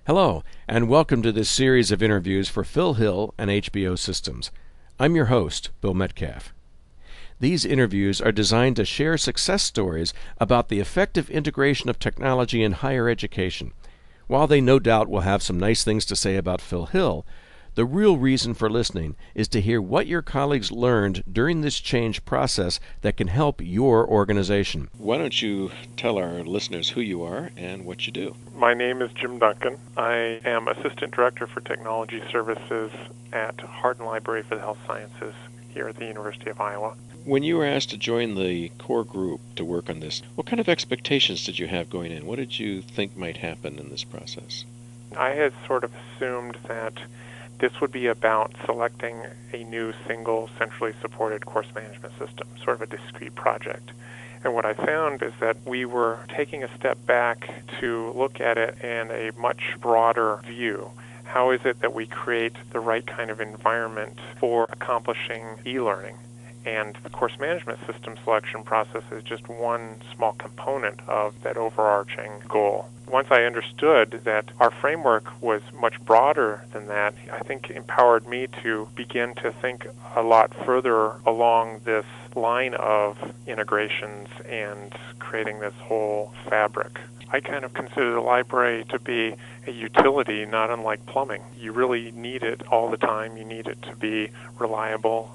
Hello, and welcome to this series of interviews for Phil Hill and HBO Systems. I'm your host, Bill Metcalf. These interviews are designed to share success stories about the effective integration of technology in higher education. While they no doubt will have some nice things to say about Phil Hill, the real reason for listening is to hear what your colleagues learned during this change process that can help your organization. Why don't you tell our listeners who you are and what you do? My name is Jim Duncan. I am Assistant Director for Technology Services at Hardin Library for the Health Sciences here at the University of Iowa. When you were asked to join the core group to work on this, what kind of expectations did you have going in? What did you think might happen in this process? I had sort of assumed that this would be about selecting a new single centrally supported course management system, sort of a discrete project. And what I found is that we were taking a step back to look at it in a much broader view. How is it that we create the right kind of environment for accomplishing e-learning? And the course management system selection process is just one small component of that overarching goal. Once I understood that our framework was much broader than that, I think empowered me to begin to think a lot further along this line of integrations and creating this whole fabric. I kind of consider the library to be a utility, not unlike plumbing. You really need it all the time. You need it to be reliable.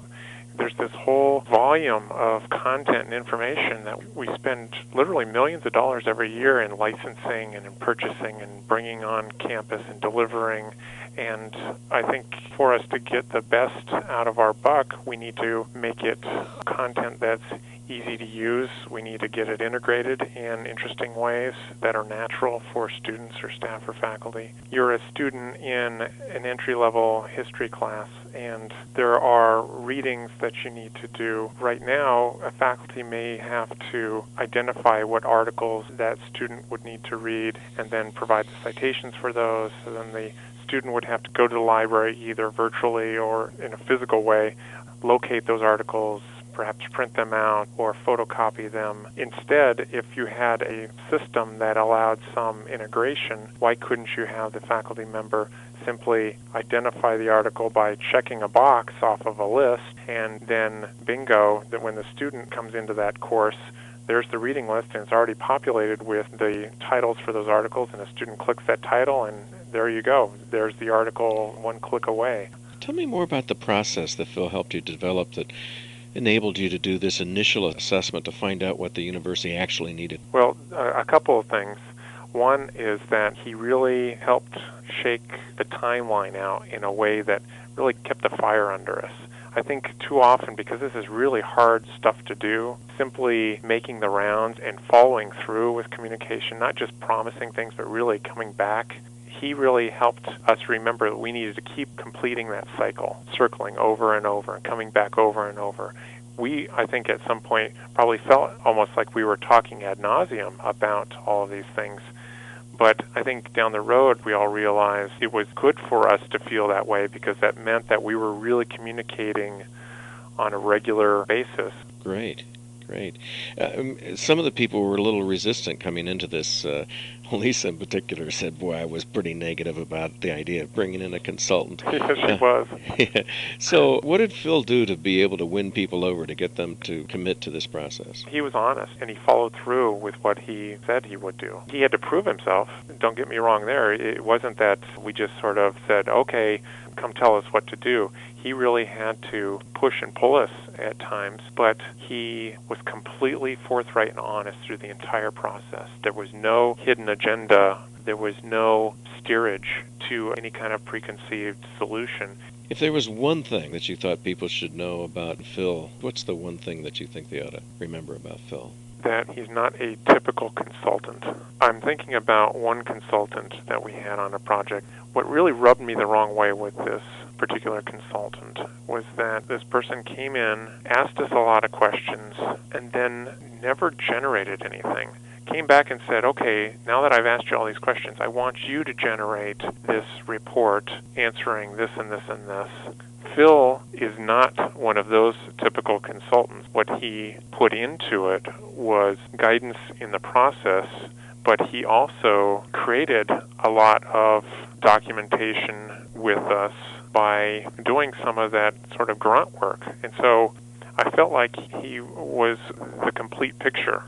There's this whole volume of content and information that we spend literally millions of dollars every year in licensing and in purchasing and bringing on campus and delivering. And I think for us to get the best out of our buck, we need to make it content that's easy to use. We need to get it integrated in interesting ways that are natural for students or staff or faculty. You're a student in an entry-level history class, and there are readings that you need to do. Right now, a faculty may have to identify what articles that student would need to read and then provide the citations for those. So then the student would have to go to the library either virtually or in a physical way, locate those articles, perhaps print them out or photocopy them. Instead, if you had a system that allowed some integration, why couldn't you have the faculty member simply identify the article by checking a box off of a list, and then bingo, that when the student comes into that course, there's the reading list and it's already populated with the titles for those articles, and a student clicks that title and there you go. There's the article one click away. Tell me more about the process that Phil helped you develop that enabled you to do this initial assessment to find out what the university actually needed? Well, a couple of things. One is that he really helped shake the timeline out in a way that really kept the fire under us. I think too often, because this is really hard stuff to do, simply making the rounds and following through with communication, not just promising things, but really coming back, he really helped us remember that we needed to keep completing that cycle, circling over and over and coming back over and over. We, I think, at some point probably felt almost like we were talking ad nauseum about all of these things. But I think down the road we all realized it was good for us to feel that way because that meant that we were really communicating on a regular basis. Great. Some of the people were a little resistant coming into this. Lisa in particular said, boy, I was pretty negative about the idea of bringing in a consultant. Yes, she was. Yeah. So what did Phil do to be able to win people over, to get them to commit to this process? He was honest, and he followed through with what he said he would do. He had to prove himself. Don't get me wrong there. It wasn't that we just sort of said, okay, come tell us what to do. He really had to push and pull us at times, but he was completely forthright and honest through the entire process. There was no hidden agenda. There was no steerage to any kind of preconceived solution. If there was one thing that you thought people should know about Phil, what's the one thing that you think they ought to remember about Phil? That he's not a typical consultant. I'm thinking about one consultant that we had on a project. What really rubbed me the wrong way with this particular consultant was that this person came in, asked us a lot of questions, and then never generated anything. Came back and said, okay, now that I've asked you all these questions, I want you to generate this report answering this and this and this. Phil is not one of those typical consultants. What he put into it was guidance in the process, but he also created a lot of documentation with us by doing some of that sort of grunt work. And so I felt like he was the complete picture.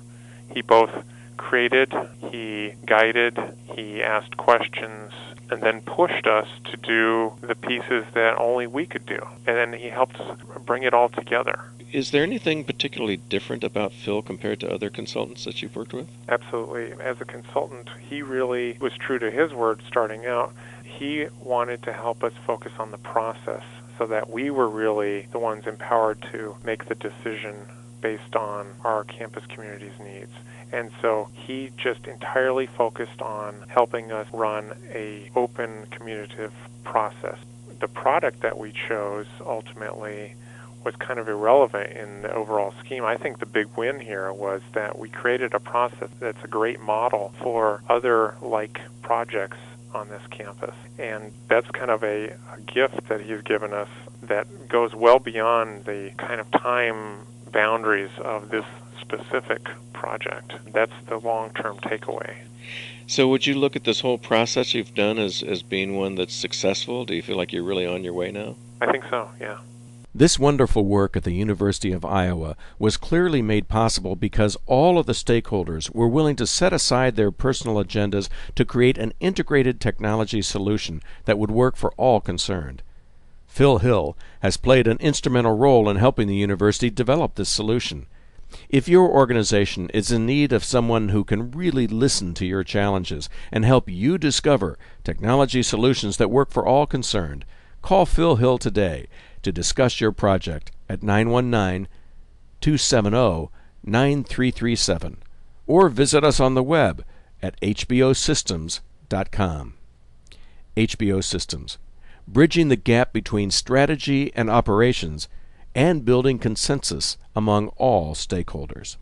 He both created, he guided, he asked questions, and then pushed us to do the pieces that only we could do. And then he helped us bring it all together. Is there anything particularly different about Phil compared to other consultants that you've worked with? Absolutely. As a consultant, he really was true to his word starting out. He wanted to help us focus on the process so that we were really the ones empowered to make the decision based on our campus community's needs. And so he just entirely focused on helping us run an open, communicative process. The product that we chose ultimately was kind of irrelevant in the overall scheme. I think the big win here was that we created a process that's a great model for other like projects on this campus. And that's kind of a gift that he's given us that goes well beyond the kind of time boundaries of this specific project. That's the long-term takeaway. So would you look at this whole process you've done as being one that's successful? Do you feel like you're really on your way now? I think so, yeah. This wonderful work at the University of Iowa was clearly made possible because all of the stakeholders were willing to set aside their personal agendas to create an integrated technology solution that would work for all concerned. Phil Hill has played an instrumental role in helping the university develop this solution. If your organization is in need of someone who can really listen to your challenges and help you discover technology solutions that work for all concerned, call Phil Hill today to discuss your project at 919-270-9337 or visit us on the web at hbosystems.com. HBO Systems, bridging the gap between strategy and operations and building consensus among all stakeholders.